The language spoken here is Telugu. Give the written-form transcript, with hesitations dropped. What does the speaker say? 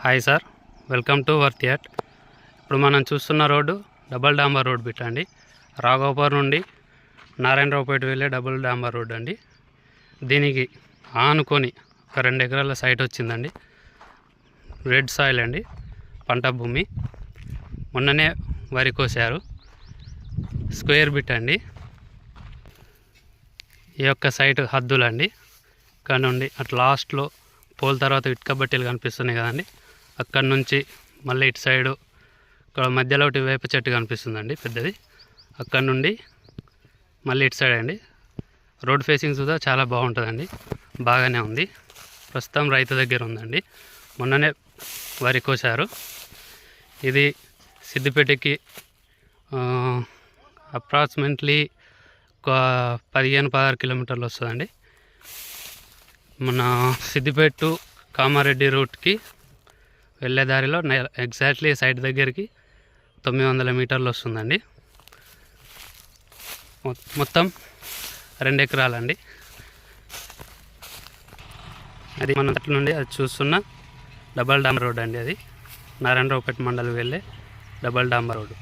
హాయ్ సార్, వెల్కమ్ టు వర్తియాట్. ఇప్పుడు మనం చూస్తున్న రోడ్డు డబల్ డాంబర్ రోడ్ బిట్ అండి. రాఘవపూర్ నుండి నారాయణరావుపేట వెళ్ళే డబుల్ డాంబర్ రోడ్ అండి. దీనికి ఆనుకొని ఒక 2 ఎకరాల సైట్ వచ్చిందండి. రెడ్ సాయిల్ అండి, పంట భూమి. మొన్ననే వరి కోసారు. స్క్వేర్ బిట్ అండి. ఈ యొక్క సైట్ హద్దులండి. ఇక్కడ నుండి అటు లాస్ట్లో పోల్ తర్వాత ఇటుక బట్టీలు కనిపిస్తున్నాయి కదండి, అక్కడ నుంచి మళ్ళీ ఇటు సైడు ఇక్కడ మధ్యలో ఒకటి వేప చెట్టు కనిపిస్తుందండి పెద్దది. అక్కడ నుండి మళ్ళీ ఇటు సైడ్ అండి. రోడ్ ఫేసింగ్ కూడా చాలా బాగుంటుందండి, బాగానే ఉంది. ప్రస్తుతం రైతు దగ్గర ఉందండి. మొన్ననే వరి కోసారు. ఇది సిద్దిపేటకి అప్రాక్సిమేట్లీ ఒక 15-16 కిలోమీటర్లు వస్తుందండి. మన సిద్దిపేట టు కామారెడ్డి రూట్కి వెళ్ళే దారిలో ఎగ్జాక్ట్లీ సైట్ దగ్గరికి 900 మీటర్లు వస్తుందండి. మొత్తం 2 ఎకరాలండి. అది మన అట్ల నుండి అది చూస్తున్న డబల్ డాంబర్ రోడ్ అండి. అది నారాయణరావుపేట మండలం వెళ్ళే డబల్ డాంబర్ రోడ్.